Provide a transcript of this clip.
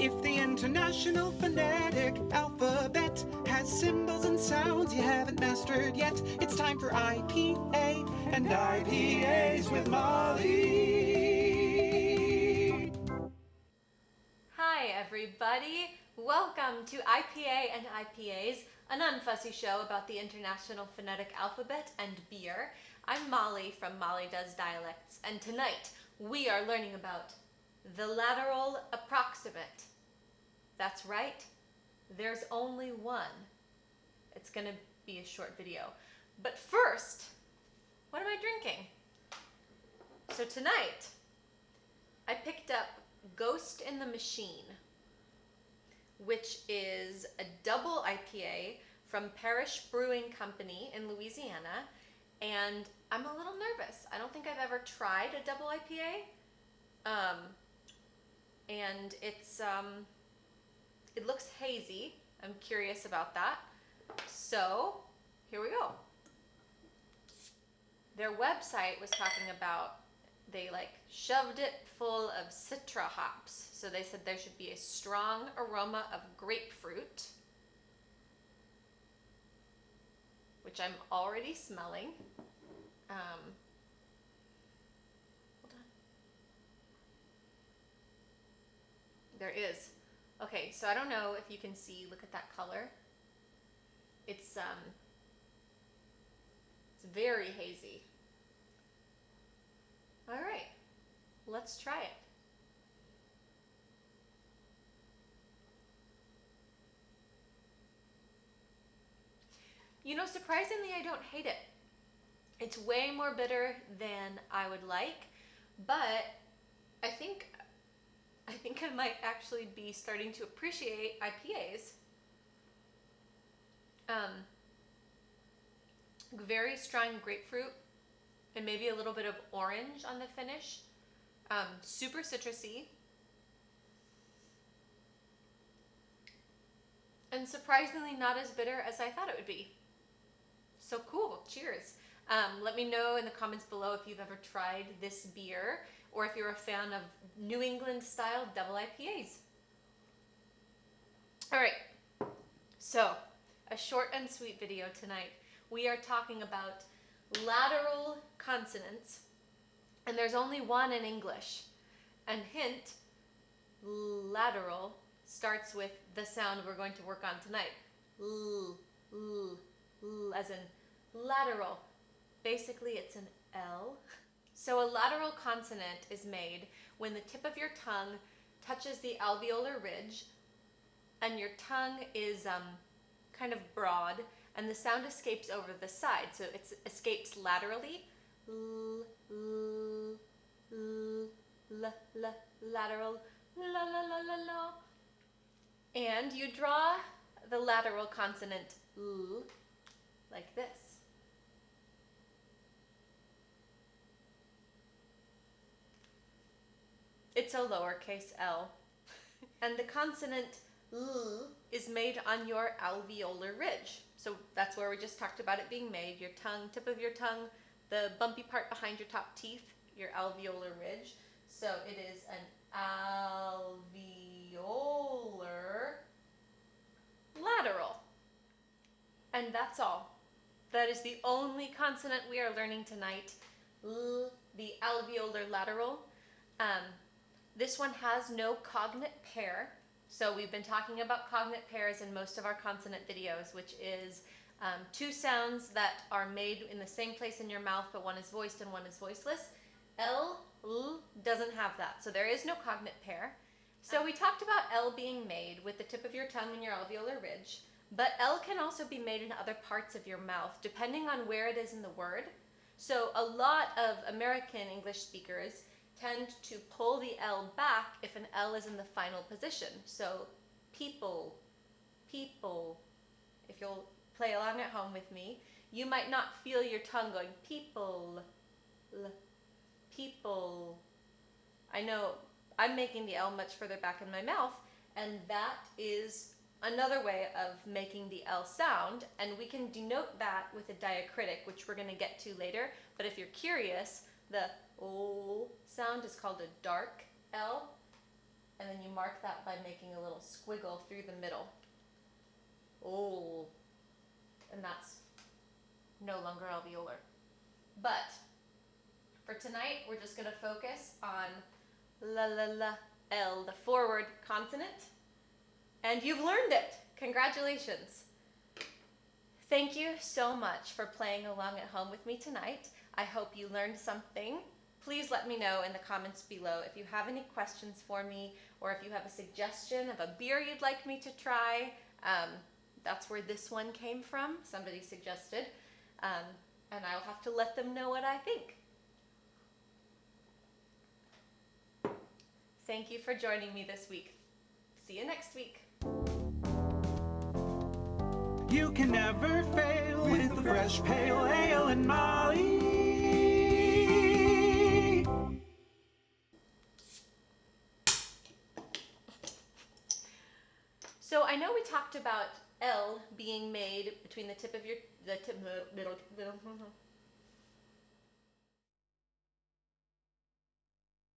If the International Phonetic Alphabet has symbols and sounds you haven't mastered yet, it's time for IPA and IPAs with Molly. Hi everybody, welcome to IPA and IPAs, an unfussy show about the International Phonetic Alphabet and beer. I'm Molly from mollydoesdialects, and tonight we are learning about the lateral approximant. That's right, there's only one. It's gonna be a short video. But first, what am I drinking? So tonight, I picked up Ghost in the Machine, which is a double IPA from Parish Brewing Company in Louisiana, and I'm a little nervous. I don't think I've ever tried a double IPA, and it looks hazy. I'm curious about that. So here we go. Their website was talking about they shoved it full of citra hops. So they said there should be a strong aroma of grapefruit, which I'm already smelling. Hold on. There is. Okay, so I don't know if you can see, look at that color. It's very hazy. All right, let's try it. You know, surprisingly, I don't hate it. It's way more bitter than I would like, but I think I might actually be starting to appreciate IPAs. Very strong grapefruit and maybe a little bit of orange on the finish. Super citrusy. And surprisingly not as bitter as I thought it would be. So cool, cheers. Let me know in the comments below if you've ever tried this beer or if you're a fan of New England style double IPAs. All right, so a short and sweet video tonight. We are talking about lateral consonants, and there's only one in English. And hint, lateral starts with the sound we're going to work on tonight. L, as in lateral. Basically, it's an L. So a lateral consonant is made when the tip of your tongue touches the alveolar ridge, and your tongue is kind of broad, and the sound escapes over the side, so it escapes laterally. L, l, l, l, l, lateral, la la la la la. And you draw the lateral consonant L like this. It's a lowercase l. And the consonant L is made on your alveolar ridge. So that's where we just talked about it being made. Your tongue, tip of your tongue, the bumpy part behind your top teeth, your alveolar ridge. So it is an alveolar lateral. And that's all. That is the only consonant we are learning tonight. L, the alveolar lateral. This one has no cognate pair. So we've been talking about cognate pairs in most of our consonant videos, which is two sounds that are made in the same place in your mouth, but one is voiced and one is voiceless. L doesn't have that, so there is no cognate pair. So we talked about L being made with the tip of your tongue and your alveolar ridge, but L can also be made in other parts of your mouth, depending on where it is in the word. So a lot of American English speakers tend to pull the L back if an L is in the final position. So people, people. If you'll play along at home with me, you might not feel your tongue going people, people. I know I'm making the L much further back in my mouth, and that is another way of making the L sound, and we can denote that with a diacritic, which we're going to get to later. But if you're curious, the O sound is called a dark L, and then you mark that by making a little squiggle through the middle. Oh, and that's no longer alveolar. But for tonight, we're just going to focus on la la la L, the forward consonant. And you've learned it. Congratulations. Thank you so much for playing along at home with me tonight. I hope you learned something. Please let me know in the comments below if you have any questions for me, or if you have a suggestion of a beer you'd like me to try. That's where this one came from, somebody suggested. And I'll have to let them know what I think. Thank you for joining me this week. See you next week. You can never fail with the fresh pale ale and Molly. So I know we talked about L being made between the tip of your,